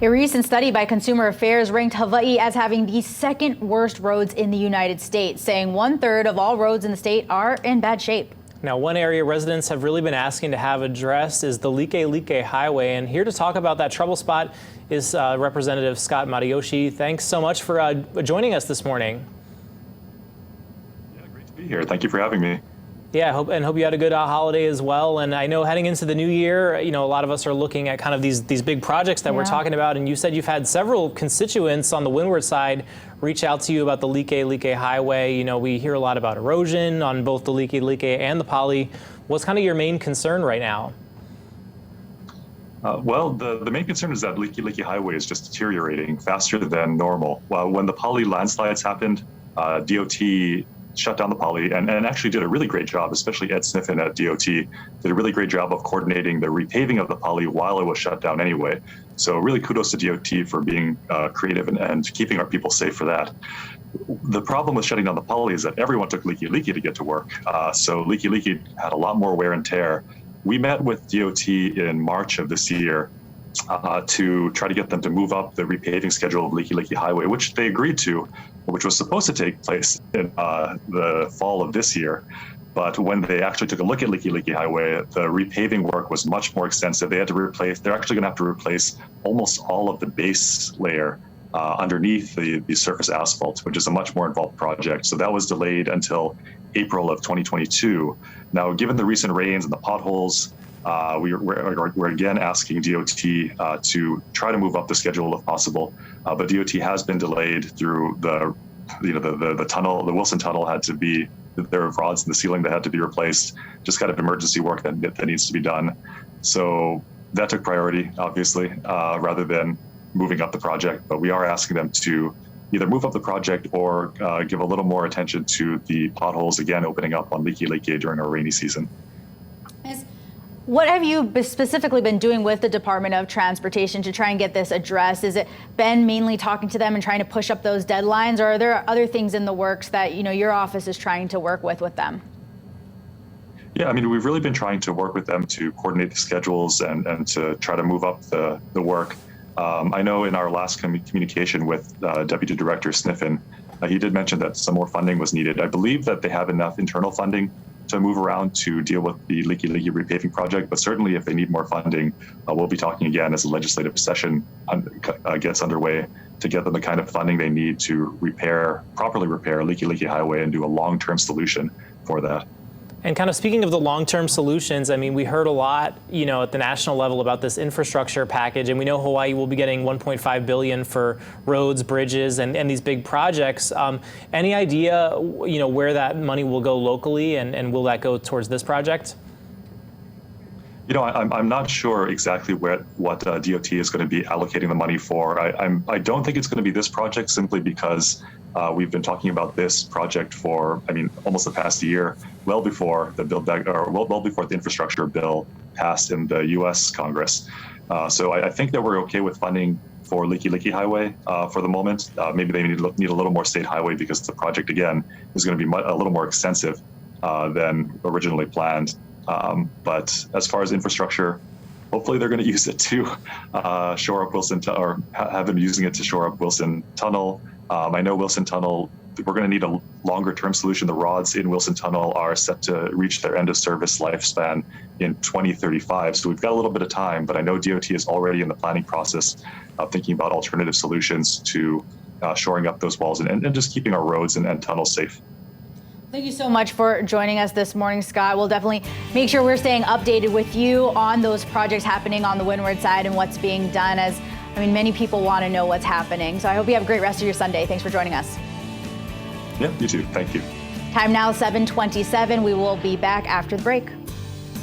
A recent study by Consumer Affairs ranked Hawaii as having the second worst roads in the United States, saying 1/3 of all roads in the state are in bad shape. Now, one area residents have really been asking to have addressed is the Likelike Highway. And here to talk about that trouble spot is Representative Scot Matayoshi. Thanks so much for joining us this morning. Yeah, great to be here. Thank you for having me. Yeah, hope you had a good holiday as well. And I know heading into the new year, a lot of us are looking at kind of these big projects that we're talking about. And you said you've had several constituents on the windward side reach out to you about the Likelike Highway. We hear a lot about erosion on both the Likelike and the Pali. What's kind of your main concern right now? Well, the main concern is that Likelike Highway is just deteriorating faster than normal. When the Pali landslides happened, DOT shut down the Pali and actually did a really great job, especially Ed Sniffen at DOT, did a really great job of coordinating the repaving of the Pali while it was shut down anyway. So really kudos to DOT for being creative and keeping our people safe for that. The problem with shutting down the Pali is that everyone took Likelike to get to work. So Likelike had a lot more wear and tear. We met with DOT in March of this year to try to get them to move up the repaving schedule of Likelike Highway, which they agreed to, which was supposed to take place in the fall of this year. But when they actually took a look at Likelike Highway, the repaving work was much more extensive. They're actually going to have to replace almost all of the base layer underneath the surface asphalt, which is a much more involved project. So that was delayed until April of 2022. Now, given the recent rains and the potholes, we're again asking DOT to try to move up the schedule if possible, but DOT has been delayed through the tunnel. The Wilson Tunnel had to be, there are rods in the ceiling that had to be replaced, just kind of emergency work that needs to be done. So that took priority, obviously, rather than moving up the project. But we are asking them to either move up the project or give a little more attention to the potholes again opening up on Likelike during our rainy season. What have you specifically been doing with the Department of Transportation to try and get this addressed? Is it been mainly talking to them and trying to push up those deadlines, or are there other things in the works that your office is trying to work with them? Yeah, I mean, we've really been trying to work with them to coordinate the schedules and to try to move up the work. I know in our last communication with Deputy Director Sniffen, he did mention that some more funding was needed. I believe that they have enough internal funding to move around to deal with the Likelike repaving project, but certainly if they need more funding, we'll be talking again as the legislative session gets underway to get them the kind of funding they need to properly repair Likelike Highway and do a long-term solution for that. And kind of speaking of the long-term solutions, I mean, we heard a lot, at the national level about this infrastructure package, and we know Hawaii will be getting $1.5 billion for roads, bridges, and these big projects. Any idea, where that money will go locally, and will that go towards this project? I'm not sure exactly what DOT is going to be allocating the money for. I don't think it's going to be this project simply because we've been talking about this project for, almost the past year, well before the well before the infrastructure bill passed in the U.S. Congress. So I think that we're okay with funding for Likelike Highway for the moment. Maybe they need a little more state highway because the project, again, is going to be a little more extensive than originally planned. But as far as infrastructure, hopefully they're going to use it to shore up Wilson, or have them using it to shore up Wilson Tunnel. I know Wilson Tunnel, we're going to need a longer-term solution. The rods in Wilson Tunnel are set to reach their end-of-service lifespan in 2035. So we've got a little bit of time, but I know DOT is already in the planning process of thinking about alternative solutions to shoring up those walls and just keeping our roads and tunnels safe. Thank you so much for joining us this morning, Scott. We'll definitely make sure we're staying updated with you on those projects happening on the windward side and what's being done, as many people want to know what's happening. So I hope you have a great rest of your Sunday. Thanks for joining us. Yeah, you too. Thank you. Time now 7:27. We will be back after the break.